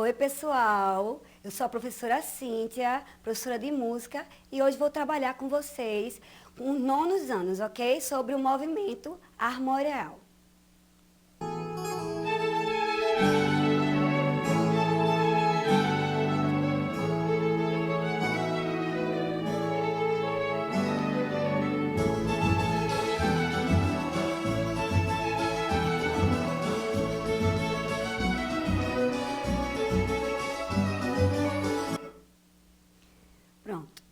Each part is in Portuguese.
Oi, pessoal. Eu sou a professora Cíntia, professora de música, e hoje vou trabalhar com vocês com os nonos anos, ok? Sobre o movimento armorial. Pronto.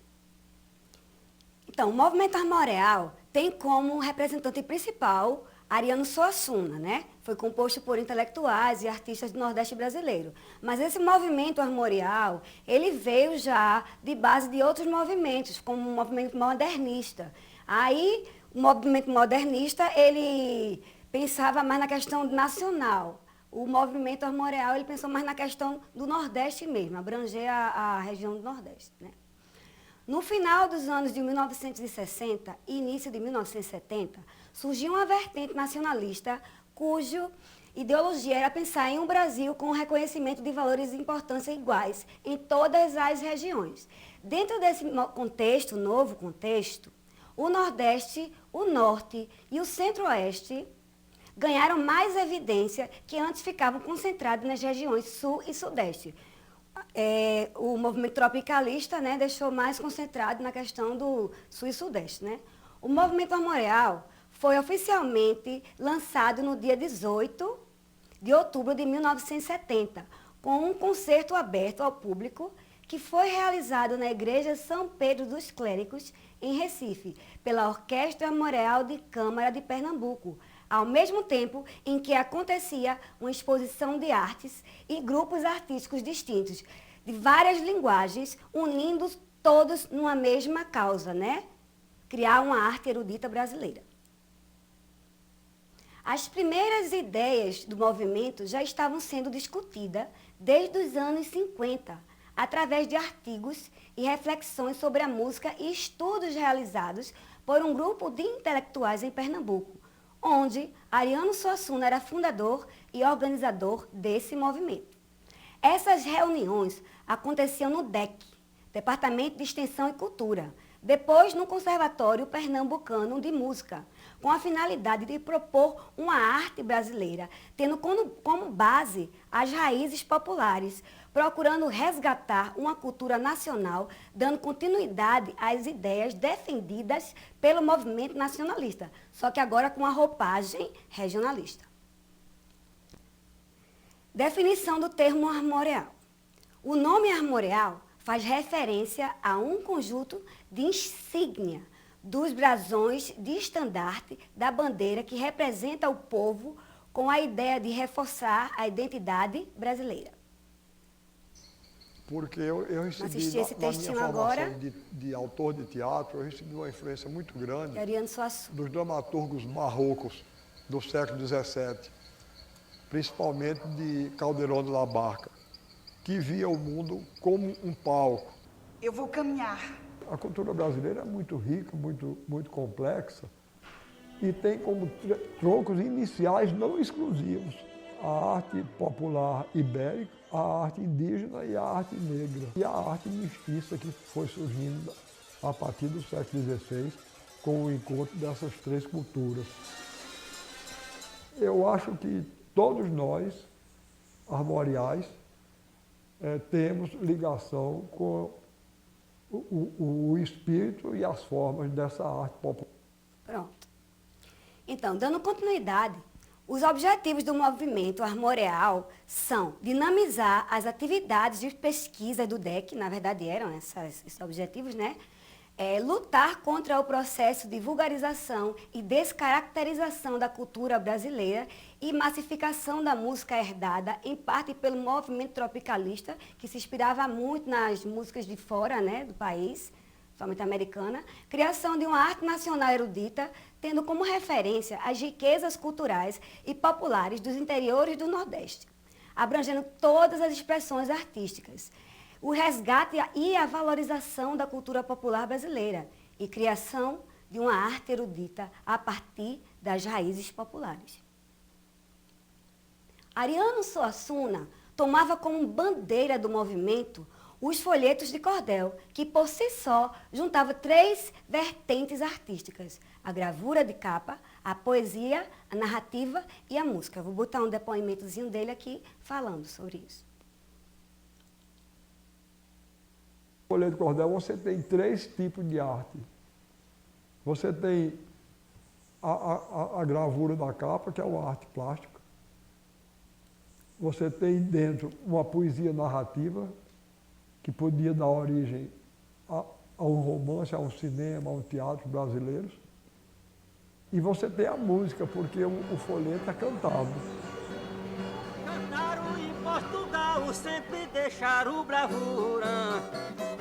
Então, o movimento armorial tem como representante principal Ariano Suassuna, né? Foi composto por intelectuais e artistas do Nordeste brasileiro. Mas esse movimento armorial, ele veio já de base de outros movimentos, como o movimento modernista. Aí, o movimento modernista, ele pensava mais na questão nacional. O movimento armorial, ele pensou mais na questão do Nordeste mesmo, abranger a região do Nordeste, né? No final dos anos de 1960 e início de 1970, surgiu uma vertente nacionalista cuja ideologia era pensar em um Brasil com reconhecimento de valores e importância iguais em todas as regiões. Dentro desse contexto, novo contexto, o Nordeste, o Norte e o Centro-Oeste ganharam mais evidência que antes ficavam concentrados nas regiões Sul e Sudeste. O movimento tropicalista, né, deixou mais concentrado na questão do Sul e Sudeste, né? O movimento armorial foi oficialmente lançado no dia 18 de outubro de 1970, com um concerto aberto ao público que foi realizado na Igreja São Pedro dos Clérigos, em Recife, pela Orquestra Armorial de Câmara de Pernambuco, ao mesmo tempo em que acontecia uma exposição de artes e grupos artísticos distintos, de várias linguagens, unindo todos numa mesma causa, né? Criar uma arte erudita brasileira. As primeiras ideias do movimento já estavam sendo discutidas desde os anos 50, através de artigos e reflexões sobre a música e estudos realizados por um grupo de intelectuais em Pernambuco, onde Ariano Suassuna era fundador e organizador desse movimento. Essas reuniões aconteciam no DEC, Departamento de Extensão e Cultura, depois no Conservatório Pernambucano de Música, com a finalidade de propor uma arte brasileira, tendo como base as raízes populares, procurando resgatar uma cultura nacional, dando continuidade às ideias defendidas pelo movimento nacionalista, só que agora com a roupagem regionalista. Definição do termo armorial. O nome armorial faz referência a um conjunto de insígnia dos brasões de estandarte da bandeira que representa o povo com a ideia de reforçar a identidade brasileira. Porque eu recebi, na minha formação de autor de teatro, eu recebi uma influência muito grande dos dramaturgos barrocos do século XVII, principalmente de Calderón de la Barca, que via o mundo como um palco. Eu vou caminhar. A cultura brasileira é muito rica, muito complexa, e tem como troncos iniciais não exclusivos a arte popular ibérica, a arte indígena e a arte negra. E a arte mestiça que foi surgindo a partir do século XVI com o encontro dessas três culturas. Eu acho que todos nós, armoriais, temos ligação com o espírito e as formas dessa arte popular. Pronto. Então, dando continuidade, os objetivos do movimento armorial são dinamizar as atividades de pesquisa do DEC, na verdade eram esses objetivos, né? Lutar contra o processo de vulgarização e descaracterização da cultura brasileira e massificação da música herdada, em parte pelo movimento tropicalista, que se inspirava muito nas músicas de fora, né, do país, somente americana, criação de uma arte nacional erudita, tendo como referência as riquezas culturais e populares dos interiores do Nordeste, abrangendo todas as expressões artísticas, o resgate e a valorização da cultura popular brasileira e criação de uma arte erudita a partir das raízes populares. Ariano Suassuna tomava como bandeira do movimento os folhetos de cordel, que por si só juntava 3 vertentes artísticas: a gravura de capa, a poesia, a narrativa e a música. Vou botar um depoimentozinho dele aqui falando sobre isso. No folheto de cordel você tem 3 tipos de arte. Você tem a gravura da capa, que é uma arte plástica. Você tem dentro uma poesia narrativa, que podia dar origem a um romance, a um cinema, a um teatro brasileiros. E você tem a música, porque o folheto é cantado. Cantaram em Portugal, sempre deixaram bravura,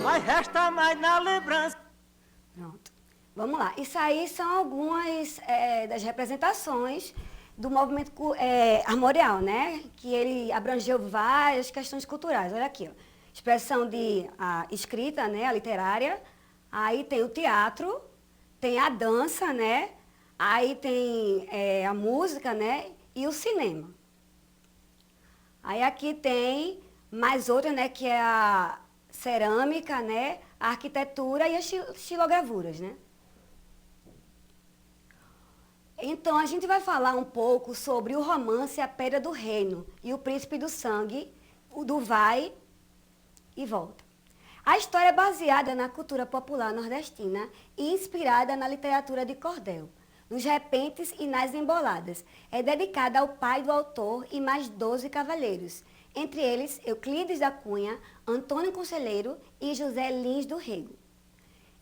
mas resta mais na lembrança. Pronto. Vamos lá. Isso aí são algumas das representações do movimento armorial, né? Que ele abrangeu várias questões culturais. Olha aqui, ó. Expressão de escrita, né? A literária. Aí tem o teatro, tem a dança, né? Aí tem a música, né? E o cinema. Aí aqui tem mais outra, né? Que é a cerâmica, né? A arquitetura e as estilogravuras, né? Então, a gente vai falar um pouco sobre o romance A Pedra do Reino e o Príncipe do Sangue, o do Vai e Volta. A história é baseada na cultura popular nordestina e inspirada na literatura de cordel, nos repentes e nas emboladas. É dedicada ao pai do autor e mais 12 cavalheiros, entre eles Euclides da Cunha, Antônio Conselheiro e José Lins do Rego.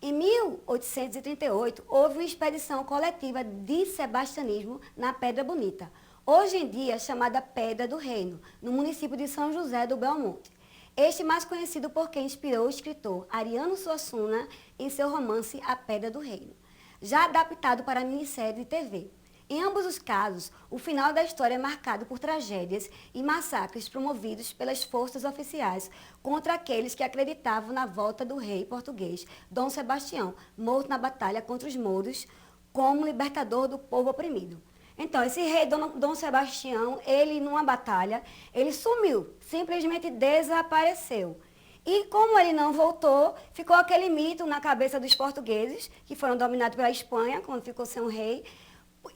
Em 1838, houve uma expedição coletiva de sebastianismo na Pedra Bonita, hoje em dia chamada Pedra do Reino, no município de São José do Belmonte. Este mais conhecido por quem inspirou o escritor Ariano Suassuna em seu romance A Pedra do Reino, já adaptado para a minissérie de TV. Em ambos os casos, o final da história é marcado por tragédias e massacres promovidos pelas forças oficiais contra aqueles que acreditavam na volta do rei português, Dom Sebastião, morto na batalha contra os mouros como libertador do povo oprimido. Então, esse rei Dom Sebastião, ele numa batalha, ele sumiu, simplesmente desapareceu. E como ele não voltou, ficou aquele mito na cabeça dos portugueses, que foram dominados pela Espanha, quando ficou sem um rei,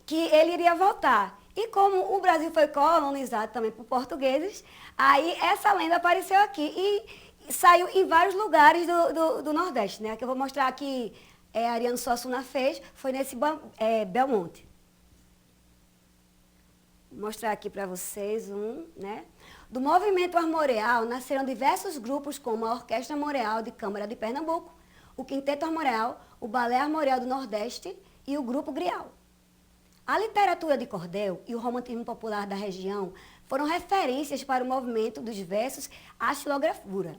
que ele iria voltar. E como o Brasil foi colonizado também por portugueses, aí essa lenda apareceu aqui e saiu em vários lugares do Nordeste, né? Que eu vou mostrar aqui, Ariano Suassuna fez, foi nesse Belmonte. Vou mostrar aqui para vocês né? Do movimento armorial nasceram diversos grupos como a Orquestra Armorial de Câmara de Pernambuco, o Quinteto Armorial, o Balé Armorial do Nordeste e o Grupo Grial. A literatura de cordel e o romantismo popular da região foram referências para o movimento dos versos à xilogravura.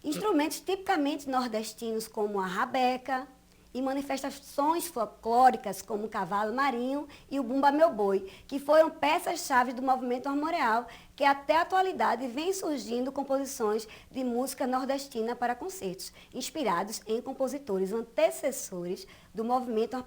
Instrumentos tipicamente nordestinos como a rabeca e manifestações folclóricas como o cavalo marinho e o bumba meu boi, que foram peças-chave do movimento armorial, que até a atualidade vem surgindo composições de música nordestina para concertos, inspirados em compositores antecessores do movimento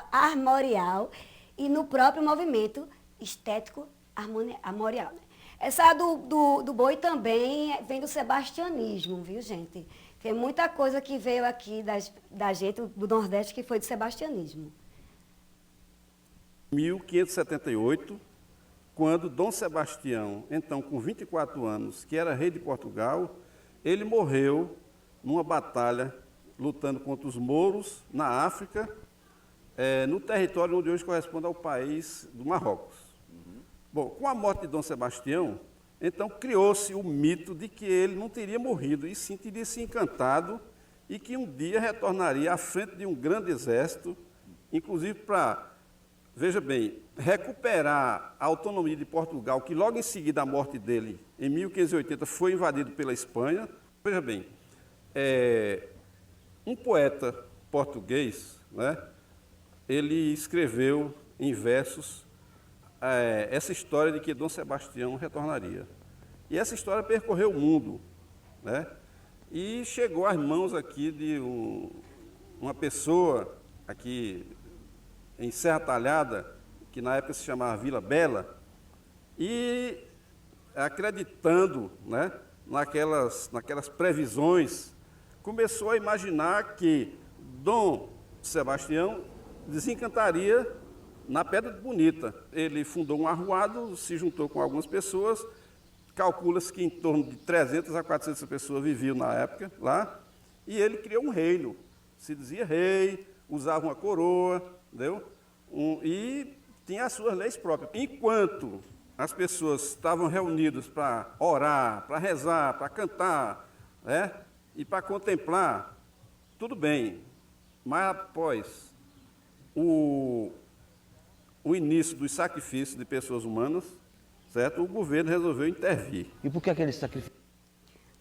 armorial e no próprio movimento estético armorial. Né? Essa do boi também vem do sebastianismo, viu, gente? Tem muita coisa que veio aqui da gente, do Nordeste, que foi do sebastianismo. Em 1578, quando Dom Sebastião, então com 24 anos, que era rei de Portugal, ele morreu numa batalha lutando contra os mouros na África, no território onde hoje corresponde ao país do Marrocos. Bom, com a morte de Dom Sebastião, então criou-se o mito de que ele não teria morrido, e sim teria se encantado e que um dia retornaria à frente de um grande exército, inclusive para, veja bem, recuperar a autonomia de Portugal, que logo em seguida a morte dele, em 1580, foi invadido pela Espanha. Veja bem, um poeta português, né, ele escreveu em versos essa história de que Dom Sebastião retornaria. E essa história percorreu o mundo, né? E chegou às mãos aqui de uma pessoa aqui em Serra Talhada, que na época se chamava Vila Bela, e acreditando, né, naquelas previsões, começou a imaginar que Dom Sebastião desencantaria na Pedra Bonita. Ele fundou um arruado, se juntou com algumas pessoas, calcula-se que em torno de 300 a 400 pessoas viviam na época lá, e ele criou um reino. Se dizia rei, usava uma coroa, entendeu? E tinha as suas leis próprias. Enquanto as pessoas estavam reunidas para orar, para rezar, para cantar, né, e para contemplar, tudo bem, mas após o início dos sacrifícios de pessoas humanas, certo? O governo resolveu intervir. E por que aquele sacrifício?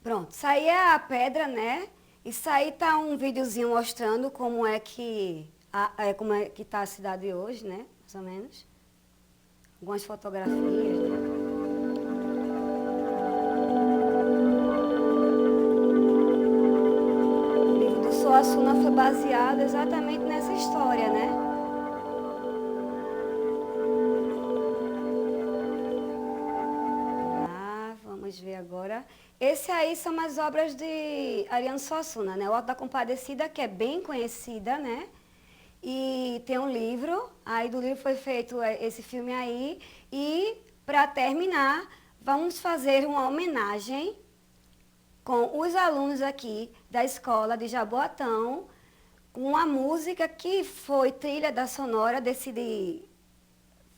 Pronto, isso aí é a pedra, né? Isso aí tá um videozinho mostrando como é que tá a cidade hoje, né? Mais ou menos. Algumas fotografias, né? O livro do Suassuna foi baseado exatamente nessa história, né? Vamos ver agora. Esse aí são as obras de Ariano Suassuna, né? O Auto da Compadecida, que é bem conhecida, né? E tem um livro, aí do livro foi feito esse filme aí. E, para terminar, vamos fazer uma homenagem com os alunos aqui da escola de Jaboatão, com uma música que foi trilha da sonora desse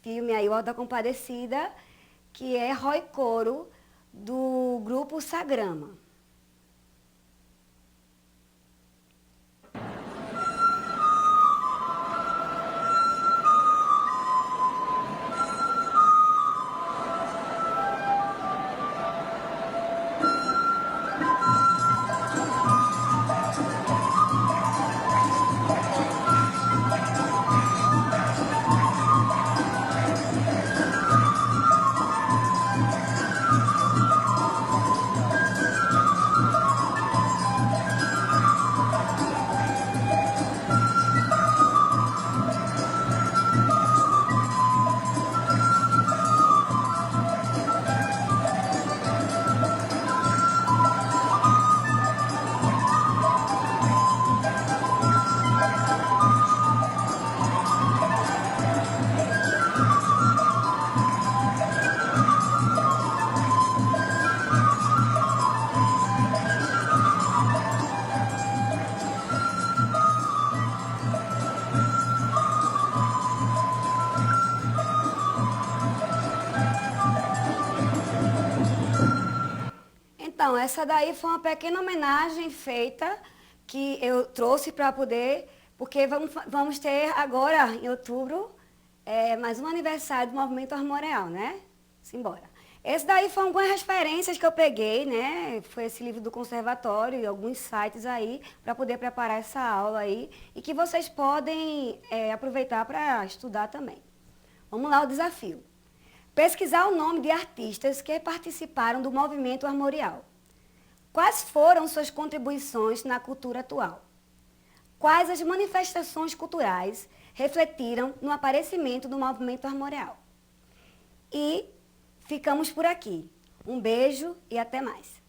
filme aí, O Auto da Compadecida, que é Roy Coro, do grupo Sagrama. Então, essa daí foi uma pequena homenagem feita que eu trouxe para poder, porque vamos ter agora, em outubro, mais um aniversário do Movimento Armoreal, né? Simbora. Esse daí foi algumas referências que eu peguei, né? Foi esse livro do conservatório e alguns sites aí para poder preparar essa aula aí e que vocês podem aproveitar para estudar também. Vamos lá, o desafio. Pesquisar o nome de artistas que participaram do movimento armorial. Quais foram suas contribuições na cultura atual? Quais as manifestações culturais refletiram no aparecimento do movimento armorial? E ficamos por aqui. Um beijo e até mais.